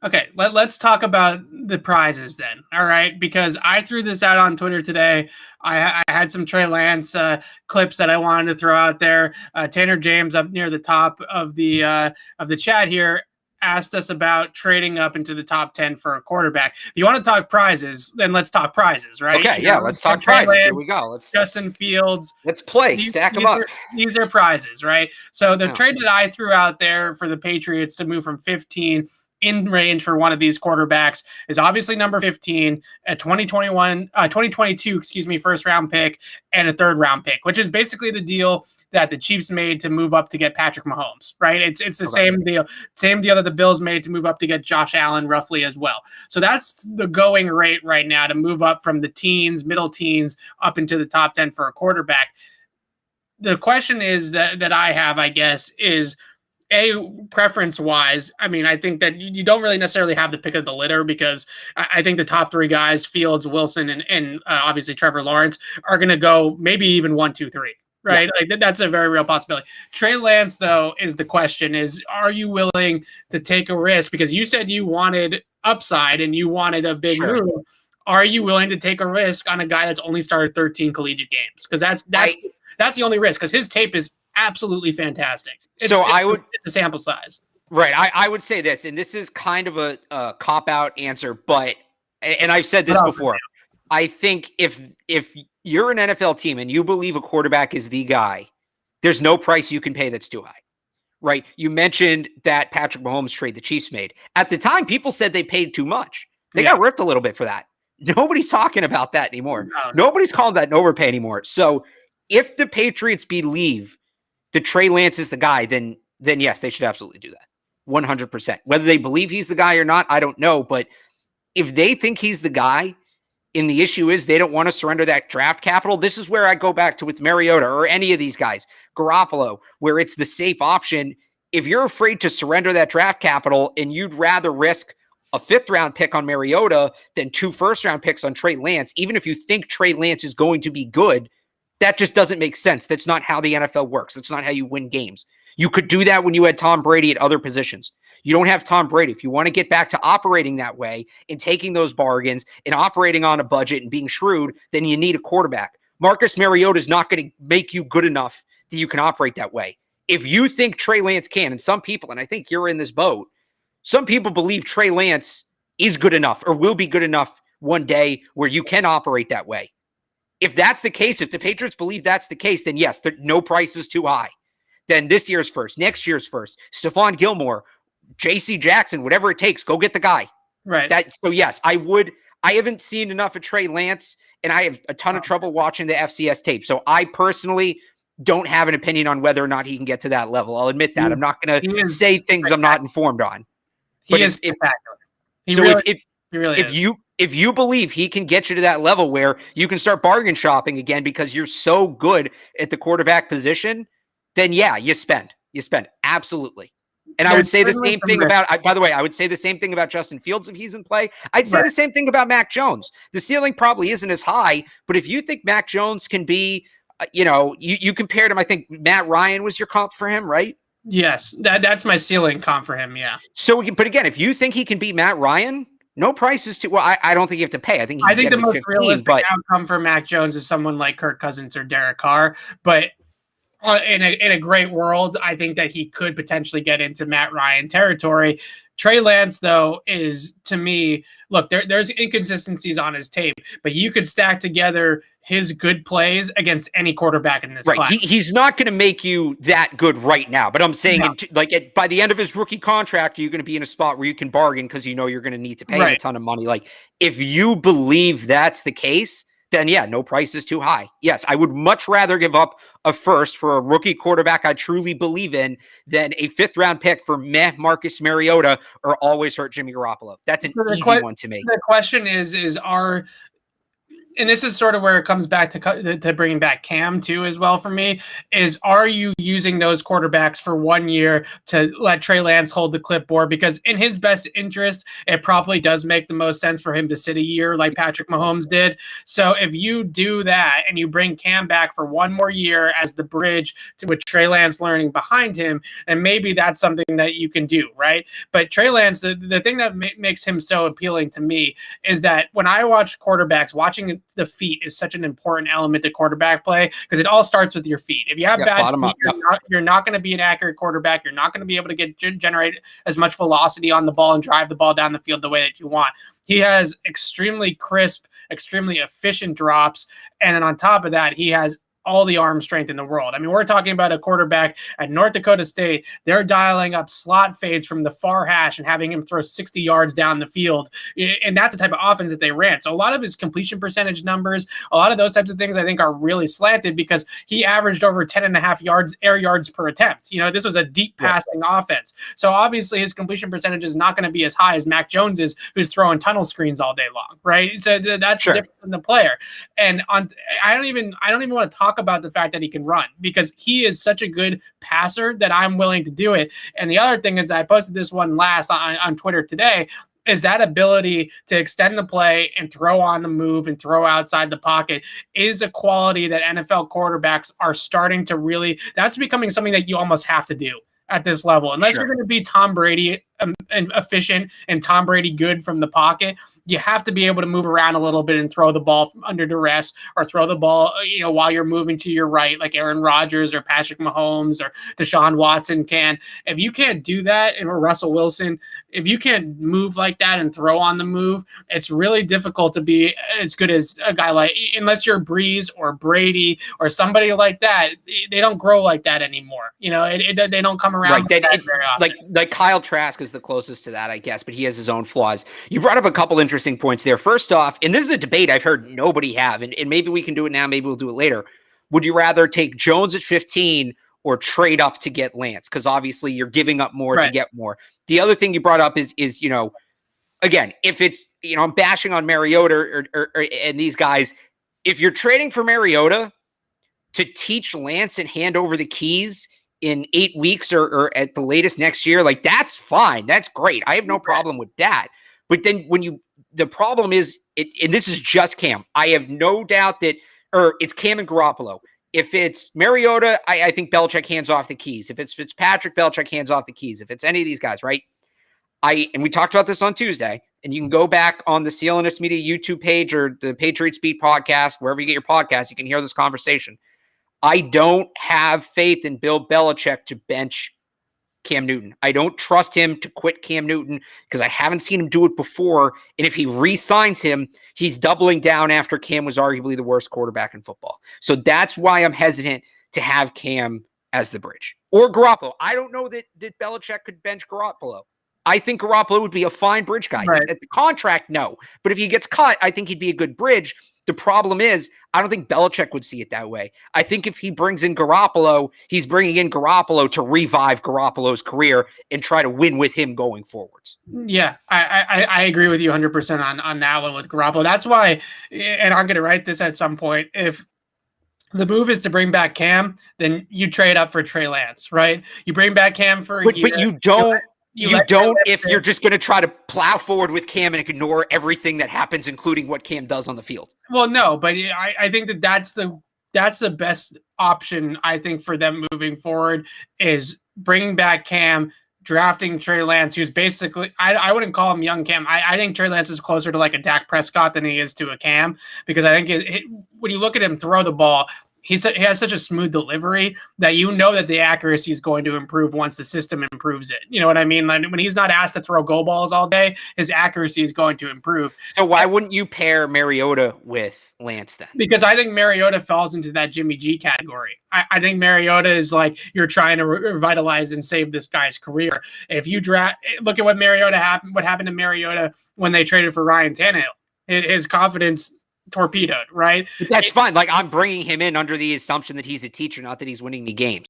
Okay, let's talk about the prizes then. All right, because I threw this out on Twitter today. I had some Trey Lance clips that I wanted to throw out there. Tanner James up near the top of the chat here asked us about trading up into the top 10 for a quarterback. If you want to talk prizes, then let's talk prizes, right? Okay, yeah, let's talk Trey prizes. Lance, Here we go. Justin Fields. Let's play. Stack them up. These are prizes, right? So the trade that I threw out there for the Patriots to move from 15 in range for one of these quarterbacks is obviously number 15, a 2022, first round pick and a third round pick, which is basically the deal that the Chiefs made to move up to get Patrick Mahomes, right? It's the same deal that the Bills made to move up to get Josh Allen roughly as well. So that's the going rate right now to move up from the teens, middle teens up into the top 10 for a quarterback. The question is that I have, I guess, is preference wise. I mean, I think that you don't really necessarily have the pick of the litter because I think the top three guys, Fields, Wilson, and obviously Trevor Lawrence, are going to go maybe even 1, 2, 3. Right. Yeah. Like that's a very real possibility. Trey Lance, though, is the question is, are you willing to take a risk? Because you said you wanted upside and you wanted a big move. Are you willing to take a risk on a guy that's only started 13 collegiate games? Because that's the only risk because his tape is absolutely fantastic. It's a sample size. Right. I would say this, and this is kind of a cop-out answer, but, and I've said this before, I think if you're an NFL team and you believe a quarterback is the guy, there's no price you can pay that's too high. Right. You mentioned that Patrick Mahomes trade the Chiefs made. At the time, people said they paid too much. They got ripped a little bit for that. Nobody's talking about that anymore. No. Nobody's calling that an overpay anymore. So if the Patriots believe that Trey Lance is the guy, then yes, they should absolutely do that. 100%. Whether they believe he's the guy or not, I don't know. But if they think he's the guy, and the issue is they don't want to surrender that draft capital, this is where I go back to with Mariota or any of these guys, Garoppolo, where it's the safe option. If you're afraid to surrender that draft capital and you'd rather risk a 5th-round pick on Mariota than 2 first-round picks on Trey Lance, even if you think Trey Lance is going to be good, that just doesn't make sense. That's not how the NFL works. That's not how you win games. You could do that when you had Tom Brady at other positions. You don't have Tom Brady. If you want to get back to operating that way and taking those bargains and operating on a budget and being shrewd, then you need a quarterback. Marcus Mariota is not going to make you good enough that you can operate that way. If you think Trey Lance can, and some people, and I think you're in this boat, some people believe Trey Lance is good enough or will be good enough one day where you can operate that way. If that's the case, if the Patriots believe that's the case, then yes, no price is too high. Then this year's first, next year's first, Stephon Gilmore, J.C. Jackson, whatever it takes, go get the guy. Right. So yes, I haven't seen enough of Trey Lance, and I have a ton of trouble watching the FCS tape. So I personally don't have an opinion on whether or not he can get to that level. I'll admit that. I'm not going to say things I'm not informed on. He is spectacular. If you believe he can get you to that level where you can start bargain shopping again because you're so good at the quarterback position, then yeah, you spend. Absolutely. And I would say the same thing by the way, I would say the same thing about Justin Fields if he's in play. I'd say the same thing about Mac Jones. The ceiling probably isn't as high, but if you think Mac Jones can be, you compared him, I think Matt Ryan was your comp for him, right? Yes, that's my ceiling comp for him, yeah. So, but again, if you think he can beat Matt Ryan, no price is too. Well, I don't think you have to pay. I think the most realistic outcome for Mac Jones is someone like Kirk Cousins or Derek Carr. But in a great world, I think that he could potentially get into Matt Ryan territory. Trey Lance, though, is, to me, look, there's inconsistencies on his tape, but you could stack together his good plays against any quarterback in this class. He's not going to make you that good right now, but I'm saying by the end of his rookie contract, you're going to be in a spot where you can bargain because you know you're going to need to pay him a ton of money. Like, if you believe that's the case, then yeah, no price is too high. Yes, I would much rather give up a first for a rookie quarterback I truly believe in than a 5th-round pick for Marcus Mariota or always hurt Jimmy Garoppolo. That's an easy one to me. The question is and this is sort of where it comes back to bringing back Cam too as well for me, is are you using those quarterbacks for 1 year to let Trey Lance hold the clipboard? Because in his best interest, it probably does make the most sense for him to sit a year like Patrick Mahomes did. So if you do that and you bring Cam back for 1 more year as the bridge with Trey Lance learning behind him, and maybe that's something that you can do, right? But Trey Lance, the thing that makes him so appealing to me is that when I watch quarterbacks, watching the feet is such an important element to quarterback play because it all starts with your feet. If you have bad feet, you're not going to be an accurate quarterback. You're not going to be able to generate as much velocity on the ball and drive the ball down the field the way that you want. He has extremely crisp, extremely efficient drops. And then on top of that, he has all the arm strength in the world. I mean, we're talking about a quarterback at North Dakota State. They're dialing up slot fades from the far hash and having him throw 60 yards down the field. And that's the type of offense that they ran. So a lot of his completion percentage numbers, a lot of those types of things I think are really slanted because he averaged over 10.5 air yards per attempt. This was a deep passing offense. So obviously his completion percentage is not going to be as high as Mac Jones is, who's throwing tunnel screens all day long, right? So that's different than the player. And I don't even want to talk about the fact that he can run because he is such a good passer that I'm willing to do it. And the other thing is I posted this one last on Twitter today is that ability to extend the play and throw on the move and throw outside the pocket is a quality that NFL quarterbacks are starting to really, that's becoming something that you almost have to do at this level. Unless you're going to be Tom Brady and efficient and Tom Brady good from the pocket, you have to be able to move around a little bit and throw the ball under duress or throw the ball, while you're moving to your right, like Aaron Rodgers or Patrick Mahomes or Deshaun Watson can. If you can't do that, or Russell Wilson, if you can't move like that and throw on the move, it's really difficult to be as good as a guy like, unless you're Breeze or Brady or somebody like that. They don't grow like that anymore. They don't come around very often. Like Kyle Trask is the closest to that, I guess, but he has his own flaws. You brought up a couple interesting points there. First off, and this is a debate I've heard nobody have, and maybe we can do it now, maybe we'll do it later. Would you rather take Jones at 15 or trade up to get Lance? Because obviously you're giving up more to get more. The other thing you brought up is again, if it's, I'm bashing on Mariota or and these guys, if you're trading for Mariota to teach Lance and hand over the keys in 8 weeks or at the latest next year, like that's fine. That's great. I have no problem with that. But then the problem is, and this is just Cam. I have no doubt that, or it's Cam and Garoppolo. If it's Mariota, I think Belichick hands off the keys. If it's Fitzpatrick, Belichick hands off the keys. If it's any of these guys, right? And we talked about this on Tuesday, and you can go back on the CLNS Media YouTube page or the Patriots Beat podcast, wherever you get your podcast, you can hear this conversation. I don't have faith in Bill Belichick to bench Cam Newton. I don't trust him to quit Cam Newton because I haven't seen him do it before. And if he re-signs him, he's doubling down after Cam was arguably the worst quarterback in football. So that's why I'm hesitant to have Cam as the bridge. Or Garoppolo. I don't know that Belichick could bench Garoppolo. I think Garoppolo would be a fine bridge guy. Right. At the contract, no. But if he gets cut, I think he'd be a good bridge. The problem is, I don't think Belichick would see it that way. I think if he brings in Garoppolo, he's bringing in Garoppolo to revive Garoppolo's career and try to win with him going forwards. Yeah, I agree with you 100% on that one with Garoppolo. That's why, and I'm going to write this at some point, if the move is to bring back Cam, then you trade up for Trey Lance, right? You bring back Cam for a year. But you don't. You don't if you're just going to try to plow forward with Cam and ignore everything that happens, including what Cam does on the field. Well, no, but I think that's the best option, I think, for them moving forward is bringing back Cam, drafting Trey Lance, who's basically, I wouldn't call him young Cam. I think Trey Lance is closer to like a Dak Prescott than he is to a Cam because I think when you look at him throw the ball, he has such a smooth delivery that that the accuracy is going to improve once the system improves it. You know what I mean? Like when he's not asked to throw goal balls all day, his accuracy is going to improve. So why wouldn't you pair Mariota with Lance then? Because I think Mariota falls into that Jimmy G category. I think Mariota is like you're trying to revitalize and save this guy's career. If you look at what happened to Mariota when they traded for Ryan Tannehill. His confidence torpedoed, right? But that's fine. Like I'm bringing him in under the assumption that he's a teacher, not that he's winning me games.